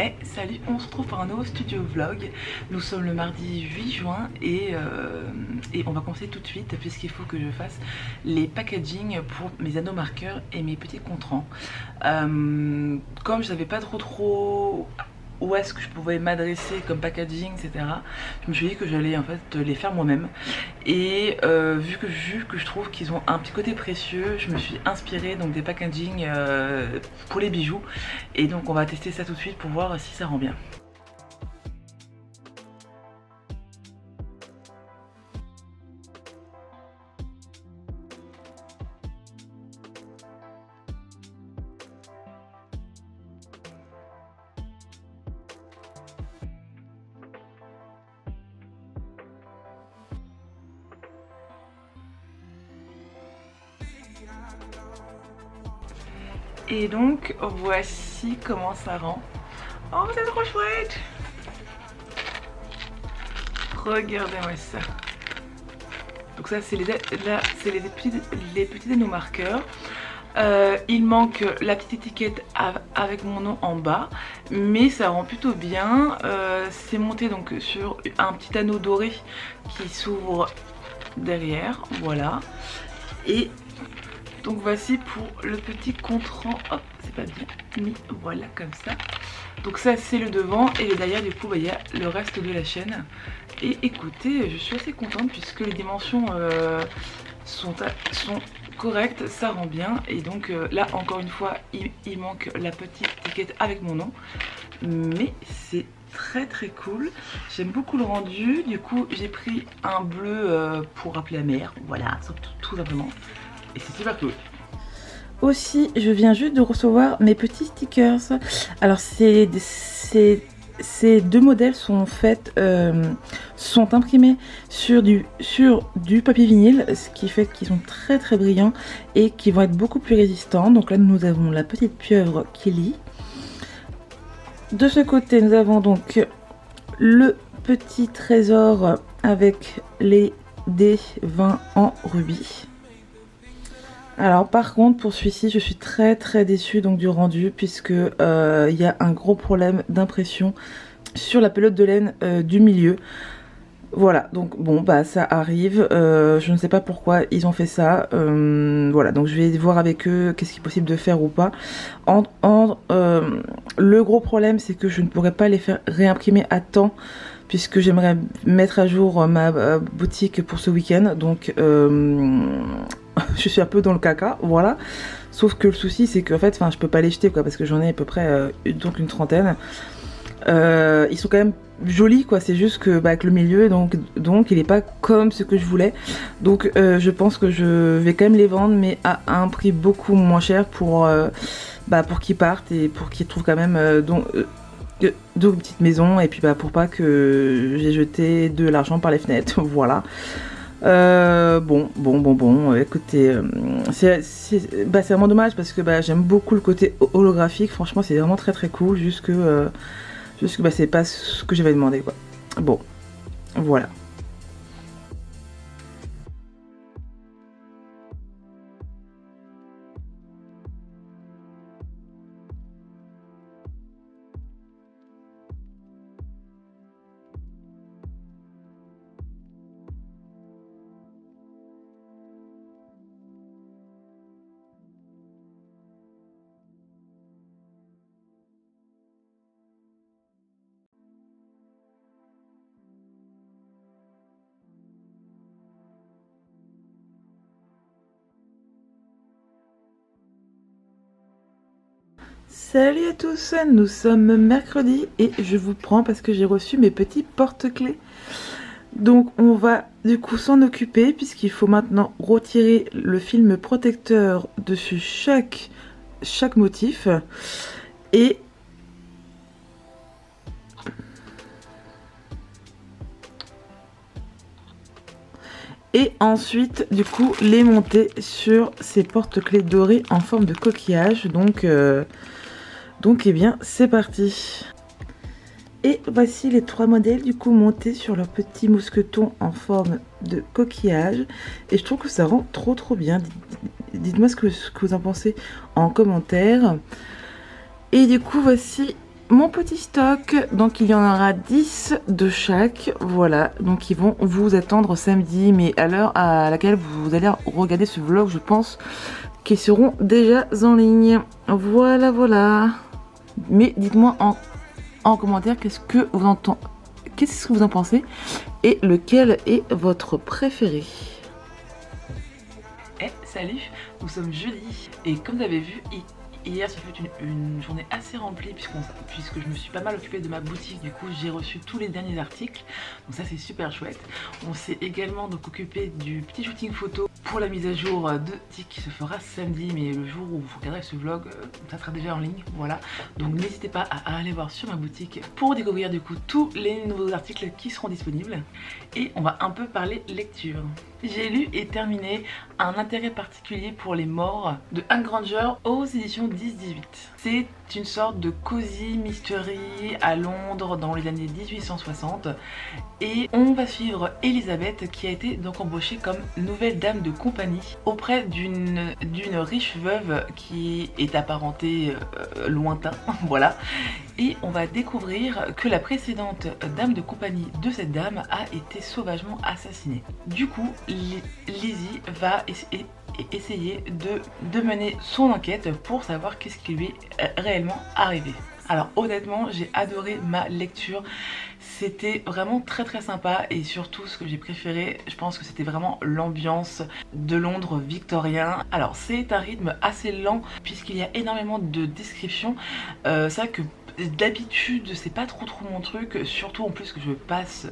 Hey, salut, on se retrouve pour un nouveau studio vlog. Nous sommes le mardi 8 juin et on va commencer tout de suite puisqu'il faut que je fasse les packaging pour mes anneaux marqueurs et mes petits contrans. Comme je savais pas trop où est-ce que je pouvais m'adresser comme packaging, etc. Je me suis dit que j'allais en fait les faire moi-même. Et vu que je trouve qu'ils ont un petit côté précieux, je me suis inspirée donc des packaging pour les bijoux. Et donc on va tester ça tout de suite pour voir si ça rend bien. Et donc voici comment ça rend. Oh, c'est trop chouette! Regardez-moi ça. Donc ça c'est les petits anneaux marqueurs. Il manque la petite étiquette avec mon nom en bas, mais ça rend plutôt bien. C'est monté donc sur un petit anneau doré qui s'ouvre derrière, voilà. Et donc voici pour le petit contrant. Hop, c'est pas bien mis, voilà comme ça. Donc ça c'est le devant et le derrière, du coup bah, il y a le reste de la chaîne. Et écoutez, je suis assez contente puisque les dimensions sont correctes, ça rend bien. Et donc là encore une fois il manque la petite étiquette avec mon nom, mais c'est très cool. J'aime beaucoup le rendu. Du coup j'ai pris un bleu pour rappeler la mer, voilà, tout simplement. Et c'est super cool. Aussi, je viens juste de recevoir mes petits stickers. Alors ces deux modèles sont sont imprimés sur du papier vinyle, ce qui fait qu'ils sont très brillants et qui vont être beaucoup plus résistants. Donc là nous avons la petite pieuvre qui lit. De ce côté nous avons donc le petit trésor avec les dés 20 en rubis. Alors par contre pour celui-ci je suis très déçue donc du rendu, puisque y a un gros problème d'impression sur la pelote de laine du milieu. Voilà, donc bon bah ça arrive, je ne sais pas pourquoi ils ont fait ça, voilà, donc je vais voir avec eux qu'est-ce qui est possible de faire ou pas. Le gros problème c'est que je ne pourrais pas les faire réimprimer à temps, puisque j'aimerais mettre à jour ma boutique pour ce week-end, donc je suis un peu dans le caca, voilà. Sauf que le souci c'est que en fait, je peux pas les jeter quoi, parce que j'en ai à peu près donc une trentaine. Ils sont quand même jolis quoi, c'est juste que avec le milieu donc il est pas comme ce que je voulais. Donc je pense que je vais quand même les vendre, mais à un prix beaucoup moins cher pour qu'ils partent et pour qu'ils trouvent quand même deux petites maisons, et puis pour pas que j'ai jeté de l'argent par les fenêtres. Voilà. Bon, écoutez, c'est vraiment dommage parce que j'aime beaucoup le côté holographique, franchement c'est vraiment très cool, juste que c'est pas ce que j'avais demandé quoi. Bon, voilà. Salut à tous, nous sommes mercredi et je vous prends parce que j'ai reçu mes petits porte-clés. Donc on va du coup s'en occuper, puisqu'il faut maintenant retirer le film protecteur dessus chaque motif. Et ensuite du coup les monter sur ces porte-clés dorés en forme de coquillage. Donc eh bien c'est parti. Et voici les trois modèles du coup montés sur leur petit mousqueton en forme de coquillage. Et je trouve que ça rend trop bien. Dites-moi ce que vous en pensez en commentaire. Et du coup voici mon petit stock. Donc il y en aura 10 de chaque. Voilà, donc ils vont vous attendre samedi, mais à l'heure à laquelle vous allez regarder ce vlog, je pense qu'ils seront déjà en ligne. Voilà, voilà. Mais dites-moi en commentaire qu'est-ce que vous en pensez et lequel est votre préféré. Salut, nous sommes jeudi et comme vous avez vu, hier ça fut une journée assez remplie puisque je me suis pas mal occupée de ma boutique. Du coup j'ai reçu tous les derniers articles, donc ça c'est super chouette. On s'est également donc occupé du petit shooting photo pour la mise à jour de TIC qui se fera samedi, mais le jour où vous regarderez ce vlog ça sera déjà en ligne, voilà. Donc n'hésitez pas à aller voir sur ma boutique pour découvrir du coup tous les nouveaux articles qui seront disponibles. Et on va un peu parler lecture. J'ai lu et terminé Un intérêt particulier pour les morts de Anne Granger aux éditions 10-18. C'est une sorte de cosy mystery à Londres dans les années 1860 et on va suivre Elisabeth qui a été donc embauchée comme nouvelle dame de compagnie auprès d'une riche veuve qui est apparentée lointain, voilà. Et on va découvrir que la précédente dame de compagnie de cette dame a été sauvagement assassinée. Du coup, Lizzie va essayer de mener son enquête pour savoir qu'est-ce qui lui est réellement arrivé. Alors honnêtement, j'ai adoré ma lecture. C'était vraiment très sympa et surtout ce que j'ai préféré, je pense que c'était vraiment l'ambiance de Londres victorien. Alors c'est un rythme assez lent puisqu'il y a énormément de descriptions. C'est vrai que d'habitude c'est pas trop mon truc, surtout en plus que je passe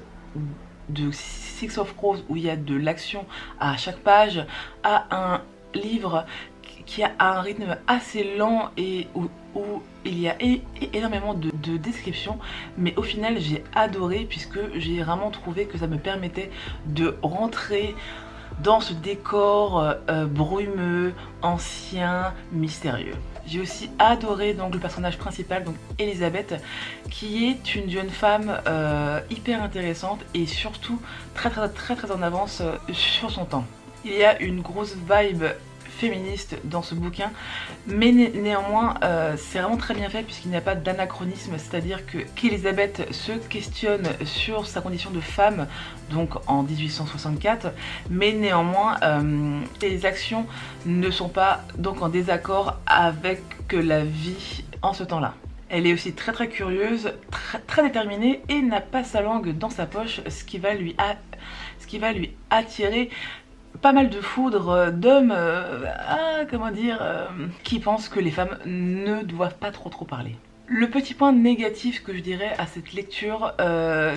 de Six of Crows où il y a de l'action à chaque page à un livre qui a un rythme assez lent et où il y a énormément de descriptions, mais au final j'ai adoré puisque j'ai vraiment trouvé que ça me permettait de rentrer dans ce décor brumeux, ancien, mystérieux. J'ai aussi adoré donc le personnage principal, donc Elisabeth, qui est une jeune femme hyper intéressante et surtout très en avance sur son temps. Il y a une grosse vibe féministe dans ce bouquin, mais néanmoins c'est vraiment très bien fait puisqu'il n'y a pas d'anachronisme, c'est-à-dire qu'Elisabeth se questionne sur sa condition de femme donc en 1864, mais néanmoins les actions ne sont pas donc en désaccord avec la vie en ce temps-là. Elle est aussi très curieuse, très déterminée et n'a pas sa langue dans sa poche, ce qui va lui attirer pas mal de foudre d'hommes qui pensent que les femmes ne doivent pas trop parler. Le petit point négatif que je dirais à cette lecture,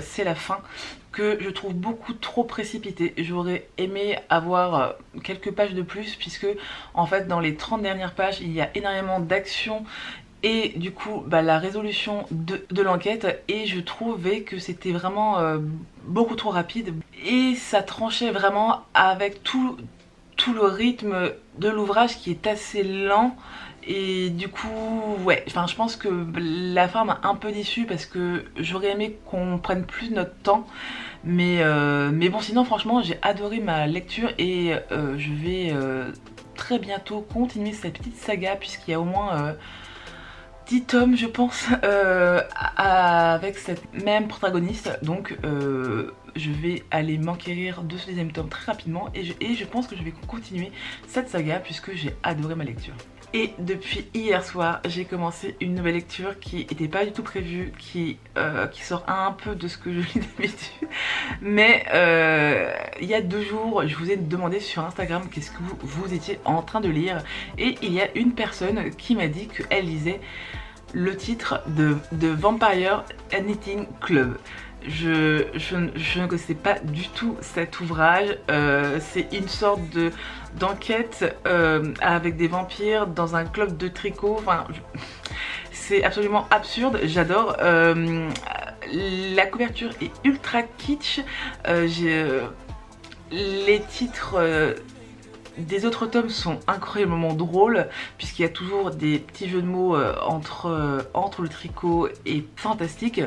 c'est la fin que je trouve beaucoup trop précipitée. J'aurais aimé avoir quelques pages de plus puisque en fait dans les 30 dernières pages il y a énormément d'action et du coup la résolution de l'enquête, et je trouvais que c'était vraiment beaucoup trop rapide et ça tranchait vraiment avec tout le rythme de l'ouvrage qui est assez lent. Et du coup ouais, enfin je pense que la fin m'a un peu déçue parce que j'aurais aimé qu'on prenne plus notre temps, mais bon sinon franchement j'ai adoré ma lecture et je vais très bientôt continuer cette petite saga puisqu'il y a au moins 10 tomes je pense avec cette même protagoniste, donc je vais aller m'enquérir de ce deuxième tome très rapidement et je pense que je vais continuer cette saga puisque j'ai adoré ma lecture. Et depuis hier soir, j'ai commencé une nouvelle lecture qui n'était pas du tout prévue, qui sort un peu de ce que je lis d'habitude. Mais il y a 2 jours, je vous ai demandé sur Instagram qu'est-ce que vous étiez en train de lire. Et il y a une personne qui m'a dit qu'elle lisait le titre de Vampire Knitting Club. Je ne connaissais pas du tout cet ouvrage. C'est une sorte d'enquête avec des vampires dans un club de tricot. Enfin, c'est absolument absurde, j'adore. La couverture est ultra kitsch. Les titres des autres tomes sont incroyablement drôles puisqu'il y a toujours des petits jeux de mots entre le tricot et fantastique.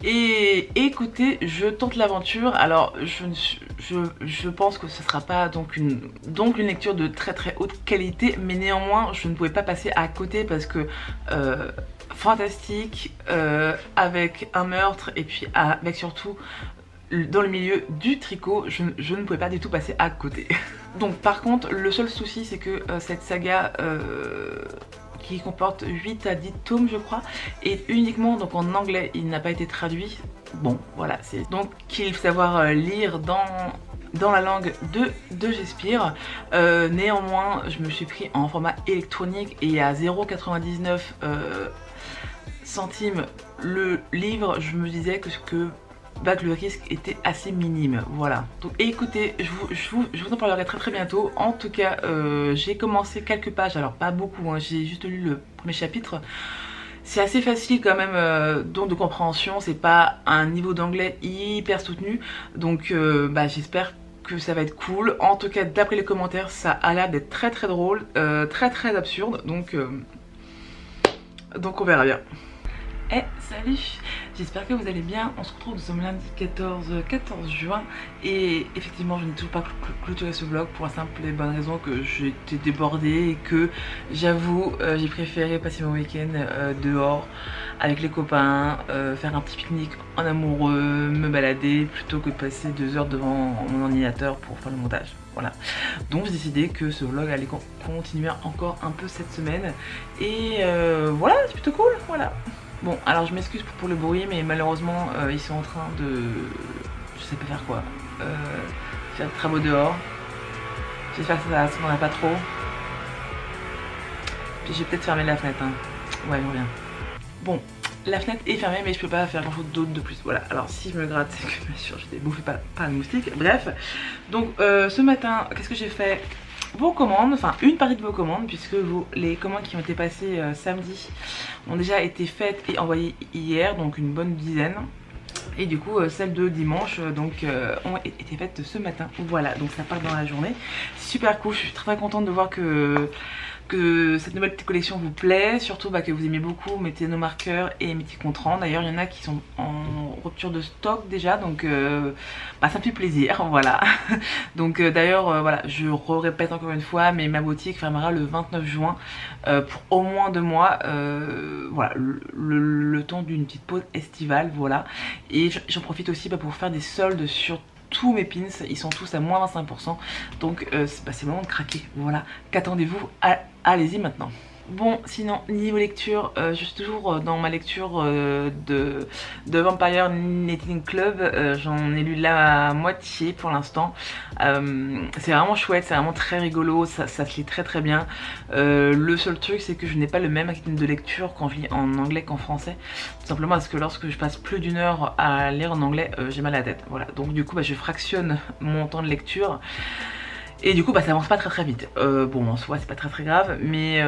Et écoutez, je tente l'aventure. Alors je pense que ce sera pas donc une lecture de très haute qualité, mais néanmoins je ne pouvais pas passer à côté parce que fantastique avec un meurtre et puis avec surtout dans le milieu du tricot, je ne pouvais pas du tout passer à côté. Donc par contre, le seul souci c'est que cette saga qui comporte 8 à 10 tomes je crois, est uniquement donc en anglais, il n'a pas été traduit. Bon voilà, c'est donc qu'il faut savoir lire dans la langue de Shakespeare. Néanmoins, je me suis pris en format électronique et à 0,99 centimes le livre, je me disais que le risque était assez minime, voilà. Donc écoutez, je vous en parlerai très bientôt. En tout cas, j'ai commencé quelques pages, alors pas beaucoup, hein, j'ai juste lu le premier chapitre. C'est assez facile quand même donc de compréhension, c'est pas un niveau d'anglais hyper soutenu, donc j'espère que ça va être cool. En tout cas, d'après les commentaires, ça a l'air d'être très drôle, très absurde, donc on verra bien. Eh salut, j'espère que vous allez bien. On se retrouve, nous sommes lundi 14 juin et effectivement je n'ai toujours pas clôturé ce vlog pour la simple et bonne raison que j'étais débordée et que j'avoue j'ai préféré passer mon week-end dehors avec les copains, faire un petit pique-nique en amoureux, me balader plutôt que de passer 2 heures devant mon ordinateur pour faire le montage. Voilà, donc j'ai décidé que ce vlog allait continuer encore un peu cette semaine et voilà, c'est plutôt cool, voilà. Bon, alors je m'excuse pour le bruit, mais malheureusement ils sont en train de... je sais pas faire quoi. Faire des travaux dehors. J'espère que ça n'en a pas trop. Puis j'ai peut-être fermé la fenêtre, hein. Ouais, je reviens. Bon, la fenêtre est fermée, mais je peux pas faire grand chose d'autre de plus. Voilà, alors si je me gratte, c'est que bien sûr j'étais bouffée par un moustique. Bref, donc ce matin, qu'est-ce que j'ai fait? Vos commandes, enfin une partie de vos commandes, puisque les commandes qui ont été passées samedi ont déjà été faites et envoyées hier, donc une bonne dizaine. Et du coup celles de dimanche ont été faites ce matin. Voilà, donc ça part dans la journée. Super cool, je suis très contente de voir que cette nouvelle petite collection vous plaît, surtout que vous aimez beaucoup mes marqueurs et mes petits comptes rendus. D'ailleurs il y en a qui sont en rupture de stock déjà, donc ça me fait plaisir, voilà. Donc d'ailleurs voilà, je répète encore une fois, mais ma boutique fermera le 29 juin pour au moins 2 mois, voilà, le temps d'une petite pause estivale, voilà. Et j'en profite aussi pour faire des soldes sur tous mes pins, ils sont tous à moins 25%, donc c'est le moment de craquer, voilà. Qu'attendez-vous? Allez-y maintenant. Bon, sinon niveau lecture, je suis toujours dans ma lecture de Vampire Knitting Club. J'en ai lu la moitié pour l'instant. C'est vraiment chouette, c'est vraiment très rigolo, ça se lit très bien. Le seul truc c'est que je n'ai pas le même rythme de lecture quand je lis en anglais qu'en français. Tout simplement parce que lorsque je passe plus d'1 heure à lire en anglais, j'ai mal à la tête. Voilà, donc du coup je fractionne mon temps de lecture. Et du coup ça avance pas très vite. Bon en soi c'est pas très grave, mais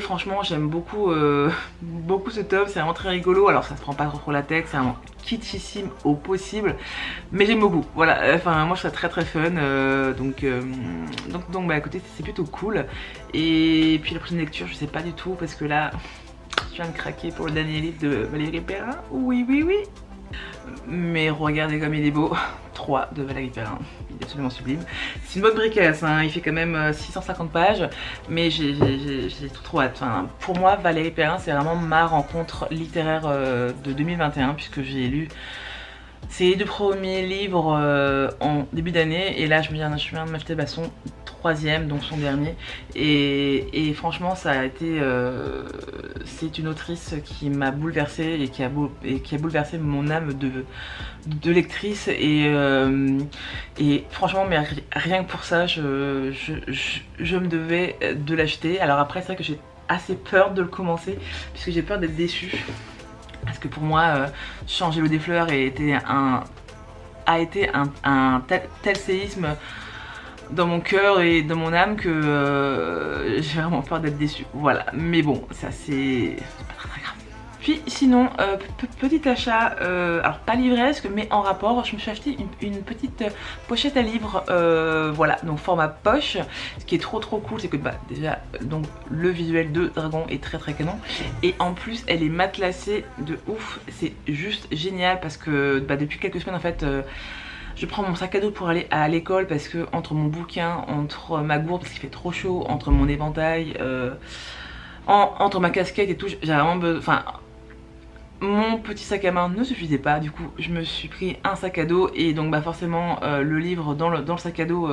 franchement j'aime beaucoup ce tome, c'est vraiment très rigolo. Alors ça se prend pas trop la tête, c'est vraiment kitschissime au possible, mais j'aime beaucoup, voilà. Enfin moi je trouve ça très fun, donc écoutez, c'est plutôt cool. Et puis la prochaine lecture je sais pas du tout, parce que là je viens de craquer pour le dernier livre de Valérie Perrin. Oui. Mais regardez comme il est beau. 3 de Valérie Perrin, il est absolument sublime. C'est une bonne briquette, hein. Il fait quand même 650 pages, mais j'ai trop hâte. Enfin, pour moi Valérie Perrin c'est vraiment ma rencontre littéraire de 2021, puisque j'ai lu ses 2 premiers livres en début d'année, et là je viens de m'acheter son 3e, donc son dernier, et franchement ça a été c'est une autrice qui m'a bouleversée et qui a bouleversé mon âme de lectrice, et franchement mais rien que pour ça je me devais de l'acheter. Alors après c'est vrai que j'ai assez peur de le commencer, puisque j'ai peur d'être déçue, parce que pour moi changer l'eau des fleurs a été un tel séisme dans mon cœur et dans mon âme que j'ai vraiment peur d'être déçue, voilà. Mais bon, ça c'est pas très grave. Puis sinon, petit achat, alors pas livresque mais en rapport, je me suis acheté une petite pochette à livres, voilà, donc format poche. Ce qui est trop cool, c'est que bah, déjà donc le visuel de Dragon est très canon, et en plus elle est matelassée de ouf, c'est juste génial parce que bah, depuis quelques semaines en fait je prends mon sac à dos pour aller à l'école parce que entre mon bouquin, entre ma gourde parce qu'il fait trop chaud, entre mon éventail, entre ma casquette et tout, j'ai vraiment besoin, enfin mon petit sac à main ne suffisait pas, du coup je me suis pris un sac à dos et donc bah forcément le livre dans le sac à dos,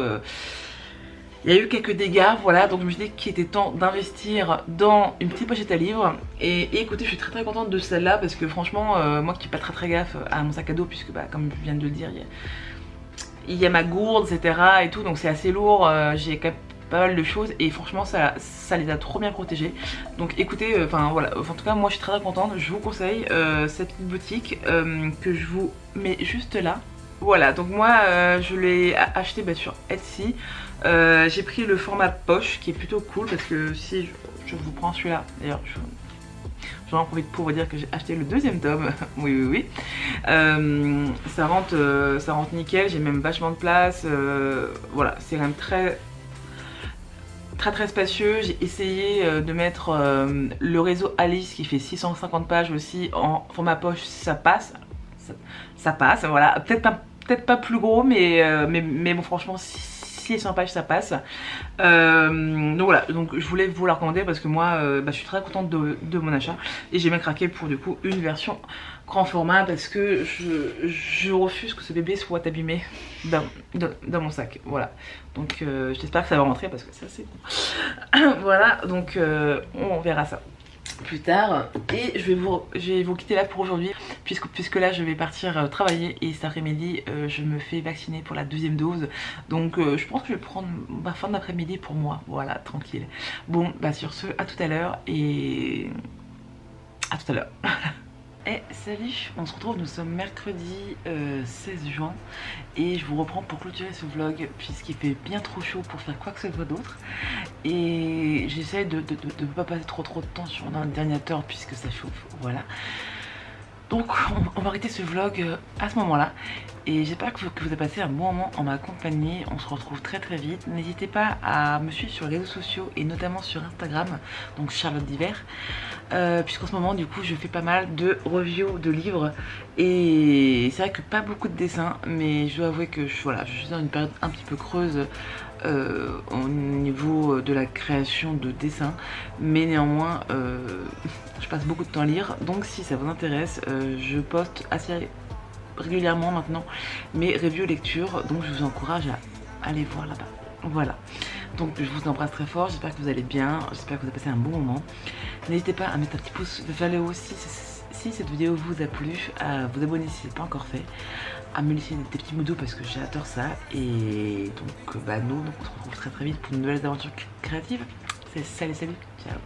il y a eu quelques dégâts, voilà, donc je me suis dit qu'il était temps d'investir dans une petite pochette à livres. Et écoutez, je suis très contente de celle-là parce que franchement, moi qui fais pas très gaffe à mon sac à dos, puisque bah, comme je viens de le dire, il y a ma gourde, etc. et tout, donc c'est assez lourd, j'ai quand même pas mal de choses et franchement ça les a trop bien protégés. Donc écoutez, enfin voilà, en tout cas moi je suis très contente, je vous conseille cette petite boutique que je vous mets juste là. Voilà, donc moi je l'ai acheté bah, sur Etsy. J'ai pris le format poche qui est plutôt cool parce que si je vous prends celui-là, d'ailleurs j'en profite pour vous dire que j'ai acheté le deuxième tome. oui. Ça rentre nickel, j'ai même vachement de place, voilà, c'est quand même très spacieux. J'ai essayé de mettre le réseau Alice qui fait 650 pages aussi en format poche, ça passe, voilà, peut-être pas plus gros mais bon franchement 600 pages ça passe. Donc voilà, donc je voulais vous la recommander parce que moi bah, je suis très contente de mon achat et j'ai même craqué pour du coup une version grand format parce que je refuse que ce bébé soit abîmé dans mon sac, voilà. Donc j'espère que ça va rentrer parce que ça c'est bon. Voilà, donc on verra ça plus tard et je vais vous quitter là pour aujourd'hui puisque là je vais partir travailler et cet après-midi je me fais vacciner pour la deuxième dose, donc je pense que je vais prendre ma fin d'après-midi pour moi, voilà, tranquille. Bon bah sur ce, à tout à l'heure et à tout à l'heure. Et salut, on se retrouve, nous sommes mercredi 16 juin et je vous reprends pour clôturer ce vlog puisqu'il fait bien trop chaud pour faire quoi que ce soit d'autre et j'essaie de ne pas passer trop de temps sur un ordinateur puisque ça chauffe, voilà. Donc on va arrêter ce vlog à ce moment là et j'espère que vous avez passé un bon moment en ma compagnie. On se retrouve très vite, n'hésitez pas à me suivre sur les réseaux sociaux et notamment sur Instagram, donc Charlotte d'Hiver, puisqu'en ce moment du coup je fais pas mal de reviews de livres et c'est vrai que pas beaucoup de dessins, mais je dois avouer que voilà, je suis dans une période un petit peu creuse au niveau de la création de dessins, mais néanmoins je passe beaucoup de temps à lire, donc si ça vous intéresse je poste assez régulièrement maintenant mes reviews lecture, donc je vous encourage à aller voir là-bas. Voilà, donc je vous embrasse très fort, j'espère que vous allez bien, j'espère que vous avez passé un bon moment. N'hésitez pas à mettre un petit pouce vers le haut si cette vidéo vous a plu, à vous abonner si ce n'est pas encore fait, à me laisser des petits mots doux parce que j'adore ça. Et donc bah nous on se retrouve très vite pour de nouvelles aventures créatives. Salut, ciao.